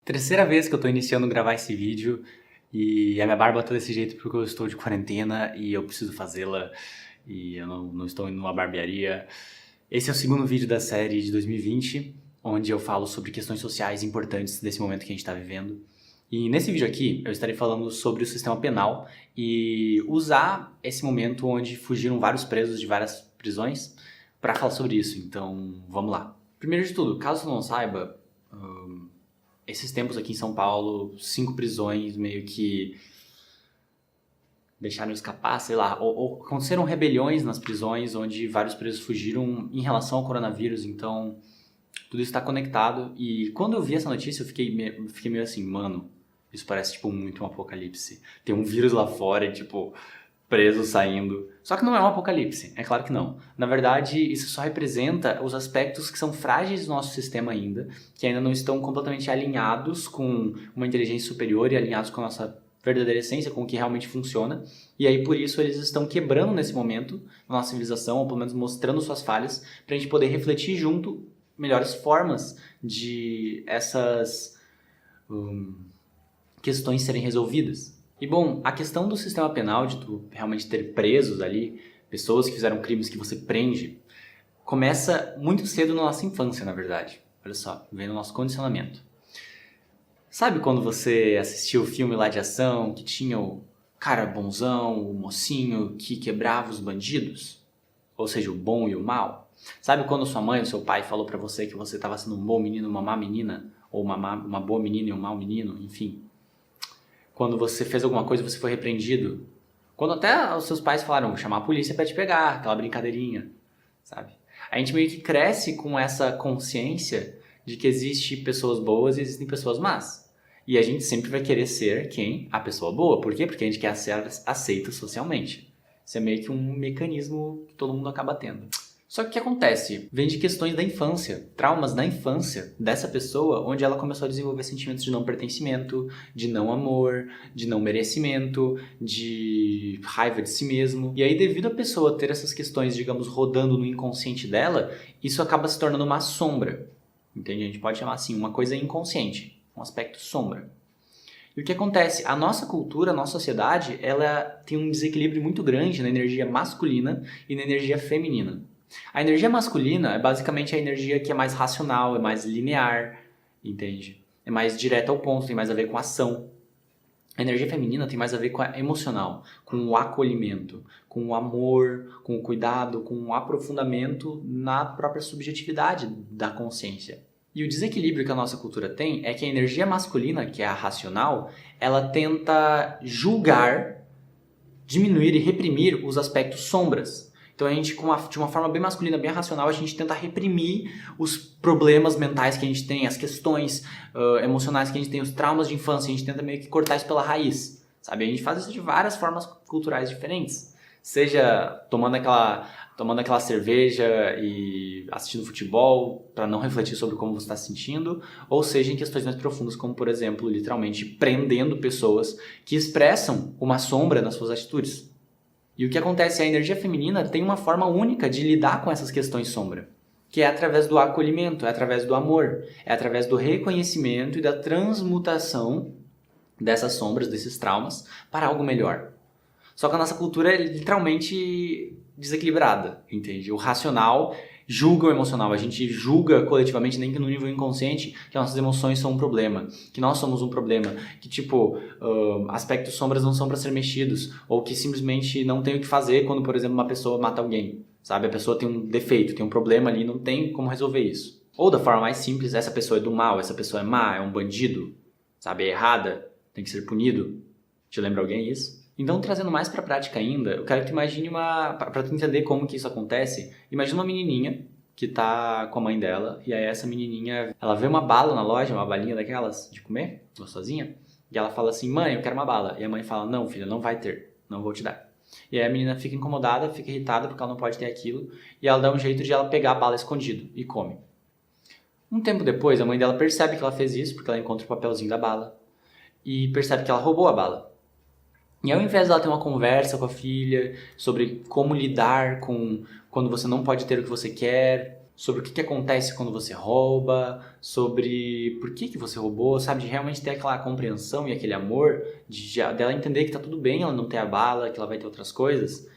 Terceira vez que eu tô iniciando a gravar esse vídeo e a minha barba tá desse jeito porque eu estou de quarentena e eu preciso fazê-la e eu não estou indo numa barbearia. Esse é o segundo vídeo da série de 2020, onde eu falo sobre questões sociais importantes desse momento que a gente está vivendo. E nesse vídeo aqui eu estarei falando sobre o sistema penal e usar esse momento onde fugiram vários presos de várias prisões para falar sobre isso. Então, vamos lá. Primeiro de tudo, caso você não saiba, esses tempos aqui em São Paulo, 5 prisões meio que deixaram escapar, sei lá, ou aconteceram rebeliões nas prisões onde vários presos fugiram em relação ao coronavírus, então tudo isso está conectado. E quando eu vi essa notícia eu fiquei meio assim, mano, isso parece tipo muito um apocalipse. Tem um vírus lá fora e tipo, presos saindo. Só que não é um apocalipse, é claro que não. Na verdade, isso só representa os aspectos que são frágeis do nosso sistema ainda, que ainda não estão completamente alinhados com uma inteligência superior e alinhados com a nossa verdadeira essência, com o que realmente funciona. E aí, por isso, eles estão quebrando nesse momento na nossa civilização, ou pelo menos mostrando suas falhas, para a gente poder refletir junto melhores formas de essas questões serem resolvidas. E bom, a questão do sistema penal, de tu realmente ter presos ali, pessoas que fizeram crimes que você prende, começa muito cedo na nossa infância, na verdade. Olha só, vem no nosso condicionamento. Sabe quando você assistiu o filme lá de ação, que tinha o cara bonzão, o mocinho que quebrava os bandidos? Ou seja, o bom e o mal? Sabe quando sua mãe ou seu pai falou pra você que você estava sendo um bom menino, uma má menina? Ou uma boa menina e um mau menino? Enfim. Quando você fez alguma coisa e você foi repreendido. Quando até os seus pais falaram, vou chamar a polícia pra te pegar, aquela brincadeirinha, sabe? A gente meio que cresce com essa consciência de que existem pessoas boas e existem pessoas más. E a gente sempre vai querer ser quem? A pessoa boa. Por quê? Porque a gente quer ser aceito socialmente. Isso é meio que um mecanismo que todo mundo acaba tendo. Só que o que acontece? Vem de questões da infância, traumas da infância dessa pessoa, onde ela começou a desenvolver sentimentos de não pertencimento, de não amor, de não merecimento, de raiva de si mesmo. E aí, devido a pessoa ter essas questões, digamos, rodando no inconsciente dela, isso acaba se tornando uma sombra. Entende? A gente pode chamar assim, uma coisa inconsciente, um aspecto sombra. E o que acontece? A nossa cultura, a nossa sociedade, ela tem um desequilíbrio muito grande na energia masculina e na energia feminina. A energia masculina é basicamente a energia que é mais racional, é mais linear, entende? É mais direta ao ponto, tem mais a ver com a ação. A energia feminina tem mais a ver com a emocional, com o acolhimento, com o amor, com o cuidado, com o aprofundamento na própria subjetividade da consciência. E o desequilíbrio que a nossa cultura tem é que a energia masculina, que é a racional, ela tenta julgar, diminuir e reprimir os aspectos sombras. Então a gente, de uma forma bem masculina, bem racional, a gente tenta reprimir os problemas mentais que a gente tem, as questões emocionais que a gente tem, os traumas de infância, a gente tenta meio que cortar isso pela raiz, sabe? A gente faz isso de várias formas culturais diferentes, seja tomando aquela cerveja e assistindo futebol para não refletir sobre como você está se sentindo, ou seja em questões mais profundas, como por exemplo, literalmente prendendo pessoas que expressam uma sombra nas suas atitudes. E o que acontece é que a energia feminina tem uma forma única de lidar com essas questões sombra, que é através do acolhimento, é através do amor, é através do reconhecimento e da transmutação dessas sombras, desses traumas, para algo melhor. Só que a nossa cultura é literalmente desequilibrada, entende? O racional julga o emocional, a gente julga coletivamente, nem que no nível inconsciente, que nossas emoções são um problema, que nós somos um problema, que tipo, aspectos sombras não são para ser mexidos, ou que simplesmente não tem o que fazer quando, por exemplo, uma pessoa mata alguém, sabe? A pessoa tem um defeito, tem um problema ali, não tem como resolver isso. Ou da forma mais simples, essa pessoa é do mal, essa pessoa é má, é um bandido, sabe? É errada, tem que ser punido. Te lembra alguém isso? Então, trazendo mais para a prática ainda, eu quero que tu imagine para tu entender como que isso acontece, imagina uma menininha que tá com a mãe dela, e aí essa menininha, ela vê uma bala na loja, uma balinha daquelas de comer, gostosinha, e ela fala assim, mãe, eu quero uma bala. E a mãe fala, não, filha, não vai ter, não vou te dar. E aí a menina fica incomodada, fica irritada porque ela não pode ter aquilo, e ela dá um jeito de ela pegar a bala escondido e come. Um tempo depois, a mãe dela percebe que ela fez isso, porque ela encontra o papelzinho da bala, e percebe que ela roubou a bala. E ao invés dela ter uma conversa com a filha sobre como lidar com quando você não pode ter o que você quer, sobre o que acontece quando você rouba, sobre por que você roubou, sabe? De realmente ter aquela compreensão e aquele amor, dela entender que tá tudo bem ela não ter a bala, que ela vai ter outras coisas.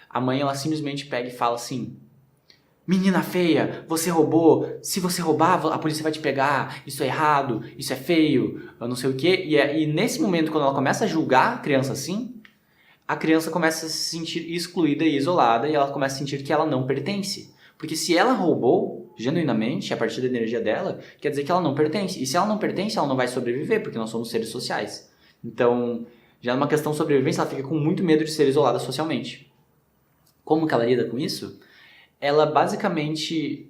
A mãe, ela simplesmente pega e fala assim: menina feia, você roubou, se você roubar, a polícia vai te pegar, isso é errado, isso é feio, eu não sei o quê. E nesse momento, quando ela começa a julgar a criança assim, a criança começa a se sentir excluída e isolada e ela começa a sentir que ela não pertence. Porque se ela roubou, genuinamente, a partir da energia dela, quer dizer que ela não pertence. E se ela não pertence, ela não vai sobreviver, porque nós somos seres sociais. Então, já numa questão de sobrevivência, ela fica com muito medo de ser isolada socialmente. Como que ela lida com isso? Ela basicamente,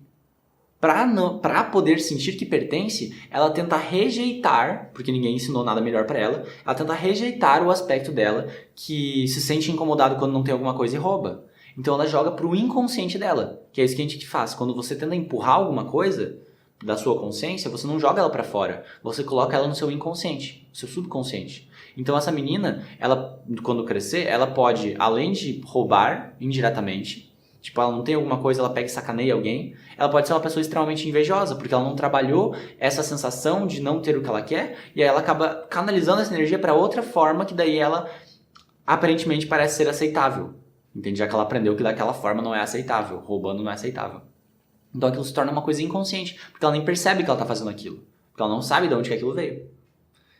para poder sentir que pertence, ela tenta rejeitar, porque ninguém ensinou nada melhor para ela tenta rejeitar o aspecto dela que se sente incomodado quando não tem alguma coisa e rouba. Então ela joga pro inconsciente dela, que é isso que a gente faz. Quando você tenta empurrar alguma coisa da sua consciência, você não joga ela para fora, você coloca ela no seu inconsciente, no seu subconsciente. Então essa menina, ela, quando crescer, ela pode, além de roubar indiretamente, tipo, ela não tem alguma coisa, ela pega e sacaneia alguém, ela pode ser uma pessoa extremamente invejosa, porque ela não trabalhou essa sensação de não ter o que ela quer, e aí ela acaba canalizando essa energia para outra forma, que daí ela aparentemente parece ser aceitável. Entende? Já que ela aprendeu que daquela forma não é aceitável, roubando não é aceitável. Então aquilo se torna uma coisa inconsciente, porque ela nem percebe que ela está fazendo aquilo, porque ela não sabe de onde que aquilo veio.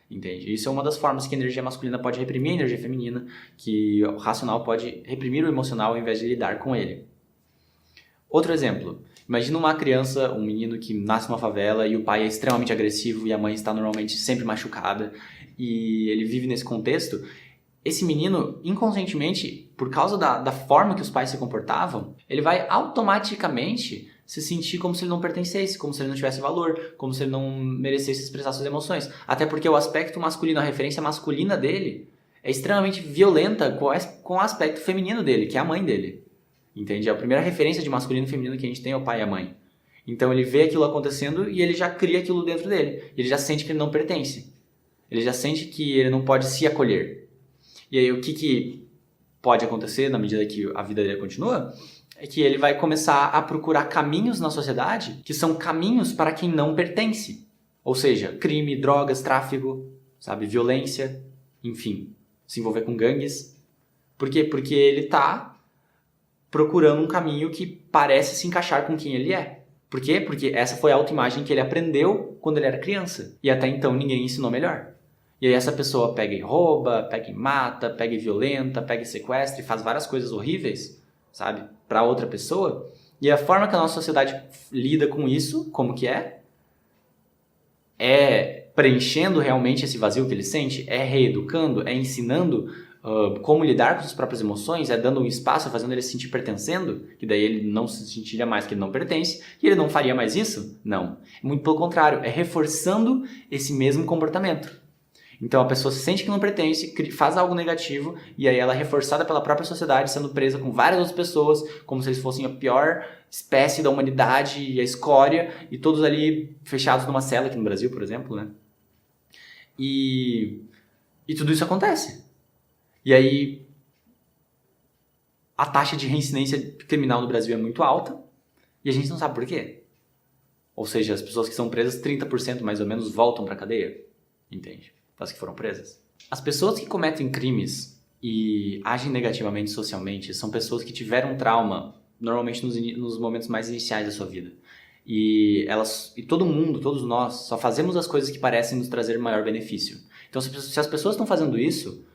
Entende? Isso é uma das formas que a energia masculina pode reprimir a energia feminina, que o racional pode reprimir o emocional ao invés de lidar com ele. Outro exemplo, imagina uma criança, um menino que nasce numa favela e o pai é extremamente agressivo e a mãe está normalmente sempre machucada e ele vive nesse contexto. Esse menino, inconscientemente, por causa da forma que os pais se comportavam, ele vai automaticamente se sentir como se ele não pertencesse, como se ele não tivesse valor, como se ele não merecesse expressar suas emoções. Até porque o aspecto masculino, a referência masculina dele, é extremamente violenta com o aspecto feminino dele, que é a mãe dele. Entende? A primeira referência de masculino e feminino que a gente tem é o pai e a mãe. Então ele vê aquilo acontecendo e ele já cria aquilo dentro dele. Ele já sente que ele não pertence. Ele já sente que ele não pode se acolher. E aí o que pode acontecer na medida que a vida dele continua é que ele vai começar a procurar caminhos na sociedade que são caminhos para quem não pertence. Ou seja, crime, drogas, tráfico, sabe, violência, enfim, se envolver com gangues. Por quê? Porque ele está procurando um caminho que parece se encaixar com quem ele é. Por quê? Porque essa foi a autoimagem que ele aprendeu quando ele era criança. E até então ninguém ensinou melhor. E aí essa pessoa pega e rouba, pega e mata, pega e violenta, pega e sequestra e faz várias coisas horríveis, sabe? Para outra pessoa. E a forma que a nossa sociedade lida com isso, como que é? É preenchendo realmente esse vazio que ele sente? É reeducando? É ensinando como lidar com suas próprias emoções? É dando um espaço, fazendo ele se sentir pertencendo? Que daí ele não se sentiria mais que ele não pertence. E ele não faria mais isso? Não. Muito pelo contrário. É reforçando esse mesmo comportamento. Então a pessoa se sente que não pertence, faz algo negativo e aí ela é reforçada pela própria sociedade, sendo presa com várias outras pessoas, como se eles fossem a pior espécie da humanidade e a escória, e todos ali fechados numa cela, aqui no Brasil, por exemplo, né? E tudo isso acontece. E aí a taxa de reincidência criminal no Brasil é muito alta e a gente não sabe por quê. Ou seja, as pessoas que são presas, 30% mais ou menos, voltam para a cadeia. Entende? Das que foram presas. As pessoas que cometem crimes e agem negativamente socialmente são pessoas que tiveram trauma, normalmente nos momentos mais iniciais da sua vida. E todo mundo, todos nós, só fazemos as coisas que parecem nos trazer maior benefício. Então, se as pessoas estão fazendo isso,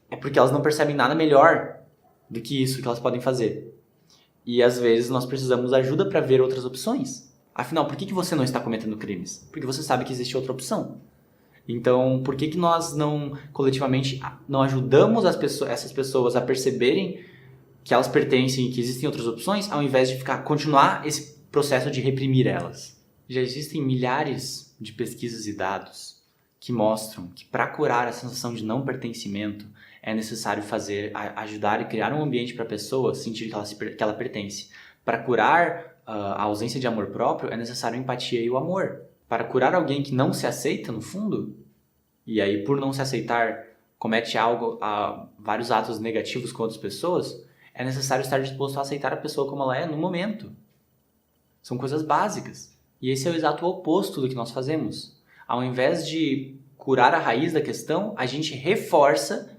é porque elas não percebem nada melhor do que isso que elas podem fazer. E às vezes nós precisamos de ajuda para ver outras opções. Afinal, por que você não está cometendo crimes? Porque você sabe que existe outra opção. Então, por que nós não, coletivamente, não ajudamos essas pessoas a perceberem que elas pertencem e que existem outras opções, ao invés de continuar esse processo de reprimir elas? Já existem milhares de pesquisas e dados que mostram que para curar a sensação de não pertencimento é necessário ajudar e criar um ambiente para a pessoa sentir que ela pertence. Para curar a ausência de amor próprio é necessário a empatia e o amor. Para curar alguém que não se aceita, no fundo, e aí por não se aceitar comete vários atos negativos com outras pessoas, é necessário estar disposto a aceitar a pessoa como ela é no momento. São coisas básicas. E esse é o exato oposto do que nós fazemos. Ao invés de curar a raiz da questão, a gente reforça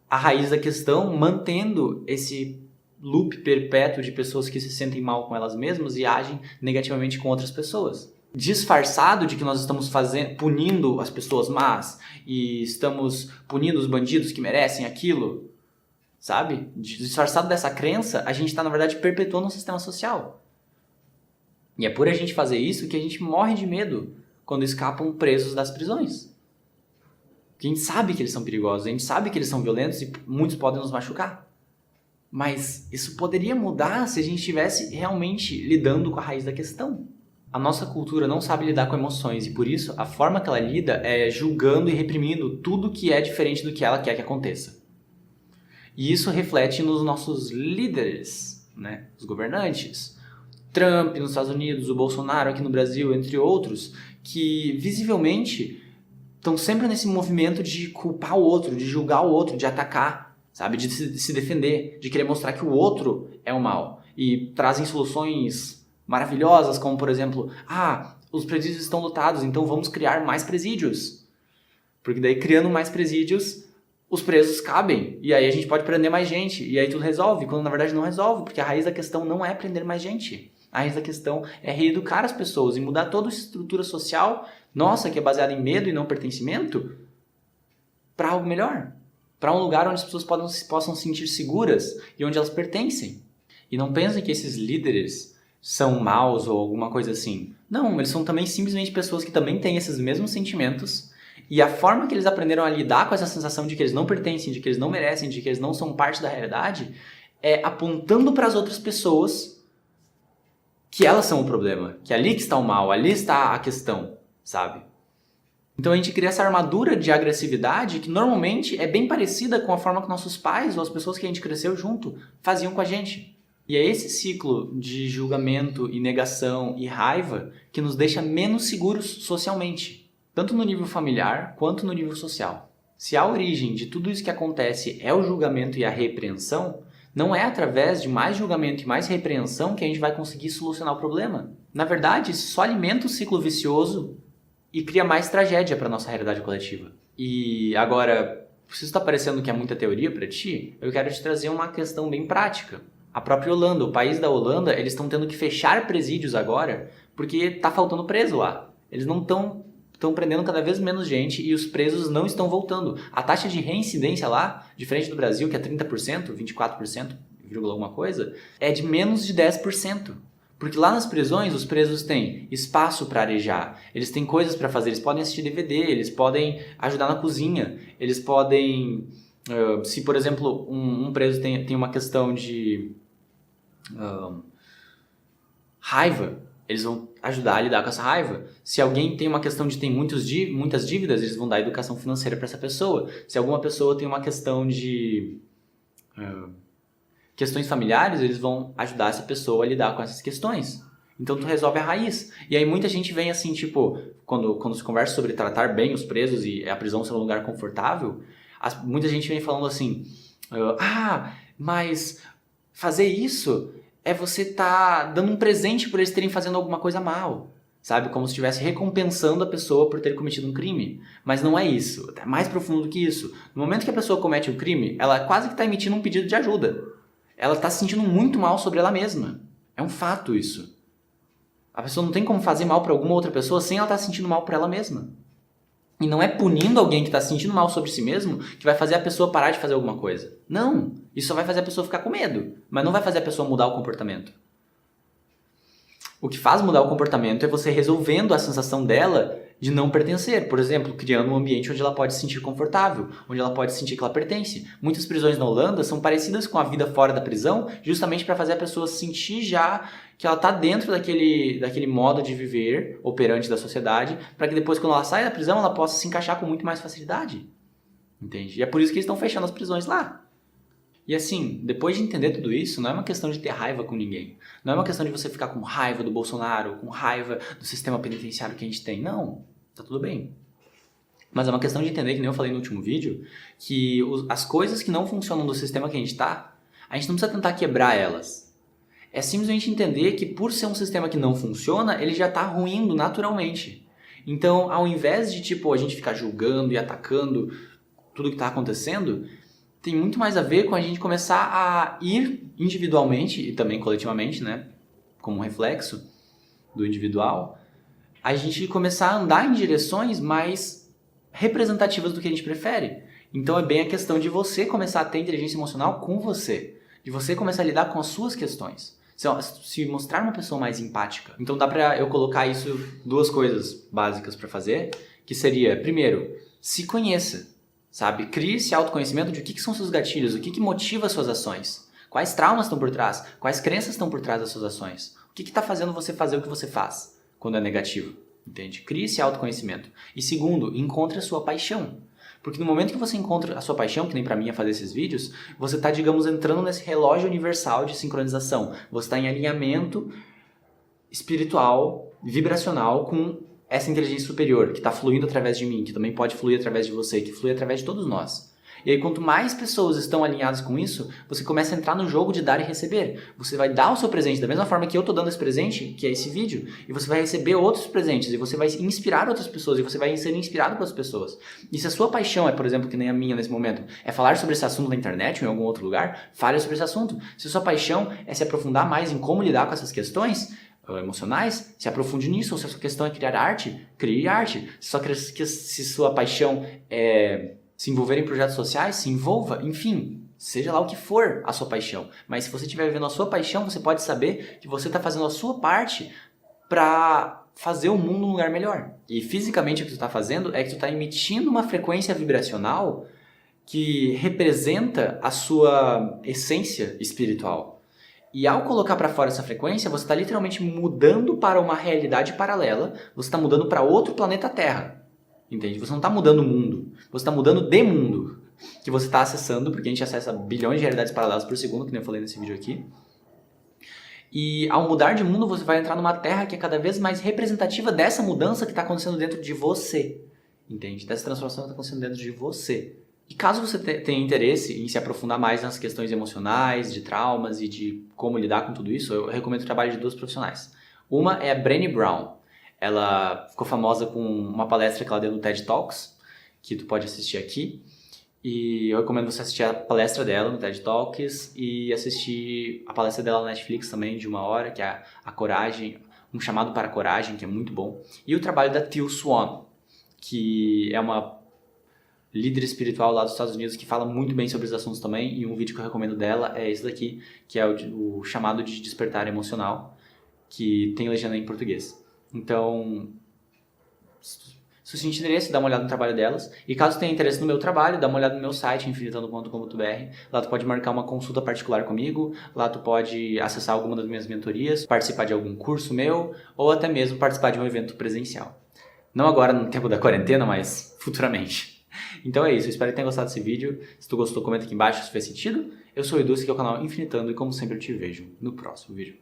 a raiz da questão, mantendo esse loop perpétuo de pessoas que se sentem mal com elas mesmas e agem negativamente com outras pessoas. Disfarçado de que nós estamos punindo as pessoas más e estamos punindo os bandidos que merecem aquilo, sabe? Disfarçado dessa crença, a gente está, na verdade, perpetuando um sistema social. E é por a gente fazer isso que a gente morre de medo quando escapam presos das prisões. Porque a gente sabe que eles são perigosos, a gente sabe que eles são violentos e muitos podem nos machucar. Mas isso poderia mudar se a gente estivesse realmente lidando com a raiz da questão. A nossa cultura não sabe lidar com emoções e por isso a forma que ela lida é julgando e reprimindo tudo que é diferente do que ela quer que aconteça. E isso reflete nos nossos líderes, né? Os governantes. Trump nos Estados Unidos, o Bolsonaro aqui no Brasil, entre outros, que visivelmente estão sempre nesse movimento de culpar o outro, de julgar o outro, de atacar, sabe? De se defender, de querer mostrar que o outro é o mal. E trazem soluções maravilhosas, como por exemplo, os presídios estão lotados, então vamos criar mais presídios. Porque daí criando mais presídios, os presos cabem, e aí a gente pode prender mais gente, e aí tudo resolve, quando na verdade não resolve, porque a raiz da questão não é prender mais gente. A raiz da questão é reeducar as pessoas e mudar toda a estrutura social, nossa, que é baseada em medo e não pertencimento, para algo melhor. Para um lugar onde as pessoas possam se sentir seguras e onde elas pertencem. E não pensem que esses líderes são maus ou alguma coisa assim. Não, eles são também simplesmente pessoas que também têm esses mesmos sentimentos e a forma que eles aprenderam a lidar com essa sensação de que eles não pertencem, de que eles não merecem, de que eles não são parte da realidade é apontando para as outras pessoas que elas são o problema, que ali que está o mal, ali está a questão, sabe? Então a gente cria essa armadura de agressividade que normalmente é bem parecida com a forma que nossos pais ou as pessoas que a gente cresceu junto faziam com a gente. E é esse ciclo de julgamento e negação e raiva que nos deixa menos seguros socialmente, tanto no nível familiar quanto no nível social. Se a origem de tudo isso que acontece é o julgamento e a repreensão, não é através de mais julgamento e mais repreensão que a gente vai conseguir solucionar o problema. Na verdade, isso só alimenta o ciclo vicioso e cria mais tragédia para a nossa realidade coletiva. E agora, se isso está parecendo que é muita teoria para ti, eu quero te trazer uma questão bem prática. A própria Holanda, o país da Holanda, eles estão tendo que fechar presídios agora porque está faltando preso lá. Eles não estão prendendo cada vez menos gente e os presos não estão voltando. A taxa de reincidência lá, diferente do Brasil, que é 30%, 24%, vírgula alguma coisa, é de menos de 10%. Porque lá nas prisões, os presos têm espaço para arejar, eles têm coisas para fazer, eles podem assistir DVD, eles podem ajudar na cozinha, eles podem... se, por exemplo, um preso tem uma questão de raiva, eles vão ajudar a lidar com essa raiva. Se alguém tem uma questão de ter muitas dívidas, eles vão dar educação financeira para essa pessoa. Se alguma pessoa tem uma questão de questões familiares, eles vão ajudar essa pessoa a lidar com essas questões. Então tu resolve a raiz. E aí muita gente vem assim, tipo, quando se conversa sobre tratar bem os presos e a prisão ser um lugar confortável, muita gente vem falando assim, mas fazer isso é você estar dando um presente por eles terem fazendo alguma coisa mal, sabe? Como se estivesse recompensando a pessoa por ter cometido um crime. Mas não é isso, é mais profundo do que isso. No momento que a pessoa comete o crime, ela quase que está emitindo um pedido de ajuda. Ela está se sentindo muito mal sobre ela mesma. É um fato isso. A pessoa não tem como fazer mal para alguma outra pessoa sem ela estar se sentindo mal para ela mesma. E não é punindo alguém que está se sentindo mal sobre si mesmo que vai fazer a pessoa parar de fazer alguma coisa. Não, isso só vai fazer a pessoa ficar com medo, mas não vai fazer a pessoa mudar o comportamento. O que faz mudar o comportamento é você resolvendo a sensação dela de não pertencer. Por exemplo, criando um ambiente onde ela pode se sentir confortável, onde ela pode sentir que ela pertence. Muitas prisões na Holanda são parecidas com a vida fora da prisão, justamente para fazer a pessoa sentir já que ela está dentro daquele modo de viver operante da sociedade, para que depois, quando ela sai da prisão, ela possa se encaixar com muito mais facilidade. Entende? E é por isso que eles estão fechando as prisões lá. E assim, depois de entender tudo isso, não é uma questão de ter raiva com ninguém. Não é uma questão de você ficar com raiva do Bolsonaro, com raiva do sistema penitenciário que a gente tem. Não, tá tudo bem. Mas é uma questão de entender, que nem eu falei no último vídeo, que as coisas que não funcionam do sistema que a gente tá, a gente não precisa tentar quebrar elas. É simplesmente entender que por ser um sistema que não funciona, ele já está ruindo naturalmente. Então, ao invés de tipo a gente ficar julgando e atacando tudo que está acontecendo, tem muito mais a ver com a gente começar a ir individualmente e também coletivamente, né, como um reflexo do individual, a gente começar a andar em direções mais representativas do que a gente prefere. Então é bem a questão de você começar a ter inteligência emocional com você, de você começar a lidar com as suas questões, se mostrar uma pessoa mais empática. Então dá pra eu colocar isso, duas coisas básicas pra fazer, que seria, primeiro, se conheça, sabe? Crie esse autoconhecimento de o que são seus gatilhos, o que motiva as suas ações, quais traumas estão por trás, quais crenças estão por trás das suas ações, o que está fazendo você fazer o que você faz quando é negativo, entende? Crie esse autoconhecimento. E segundo, encontre a sua paixão. Porque no momento que você encontra a sua paixão, que nem pra mim é fazer esses vídeos, você tá, digamos, entrando nesse relógio universal de sincronização. Você está em alinhamento espiritual, vibracional com essa inteligência superior, que está fluindo através de mim, que também pode fluir através de você, que flui através de todos nós. E aí, quanto mais pessoas estão alinhadas com isso, você começa a entrar no jogo de dar e receber. Você vai dar o seu presente da mesma forma que eu estou dando esse presente, que é esse vídeo, e você vai receber outros presentes, e você vai inspirar outras pessoas, e você vai ser inspirado pelas pessoas. E se a sua paixão é, por exemplo, que nem a minha nesse momento, é falar sobre esse assunto na internet ou em algum outro lugar, fale sobre esse assunto. Se a sua paixão é se aprofundar mais em como lidar com essas questões emocionais, se aprofunde nisso. Ou se a sua questão é criar arte, crie arte. Se sua paixão é se envolver em projetos sociais, se envolva, enfim, seja lá o que for a sua paixão. Mas se você estiver vivendo a sua paixão, você pode saber que você está fazendo a sua parte para fazer o mundo um lugar melhor. E fisicamente o que tu está fazendo é que tu está emitindo uma frequência vibracional que representa a sua essência espiritual. E ao colocar para fora essa frequência, você está literalmente mudando para uma realidade paralela, você está mudando para outro planeta Terra. Entende? Você não está mudando o mundo, você está mudando de mundo que você está acessando, porque a gente acessa bilhões de realidades paralelas por segundo, que nem eu falei nesse vídeo aqui. E ao mudar de mundo, você vai entrar numa terra que é cada vez mais representativa dessa mudança que está acontecendo dentro de você. Entende? Dessa transformação que está acontecendo dentro de você. E caso você tenha interesse em se aprofundar mais nas questões emocionais, de traumas e de como lidar com tudo isso, eu recomendo o trabalho de duas profissionais. Uma é a Brené Brown. Ela ficou famosa com uma palestra que ela deu no TED Talks, que tu pode assistir aqui. E eu recomendo você assistir a palestra dela no TED Talks e assistir a palestra dela na Netflix também, de 1 hora, que é a Coragem, um chamado para a coragem, que é muito bom. E o trabalho da Teal Swan, que é uma líder espiritual lá dos Estados Unidos que fala muito bem sobre os assuntos também. E um vídeo que eu recomendo dela é esse daqui, que é o chamado de despertar emocional, que tem legenda em português. Então, se você tem interesse, dá uma olhada no trabalho delas. E caso tenha interesse no meu trabalho, dá uma olhada no meu site, infinitando.com.br. Lá tu pode marcar uma consulta particular comigo. Lá tu pode acessar alguma das minhas mentorias, participar de algum curso meu, ou até mesmo participar de um evento presencial. Não agora no tempo da quarentena, mas futuramente. Então é isso, eu espero que tenha gostado desse vídeo. Se tu gostou, comenta aqui embaixo se fez sentido. Eu sou o Edu, esse aqui é o canal Infinitando e como sempre eu te vejo no próximo vídeo.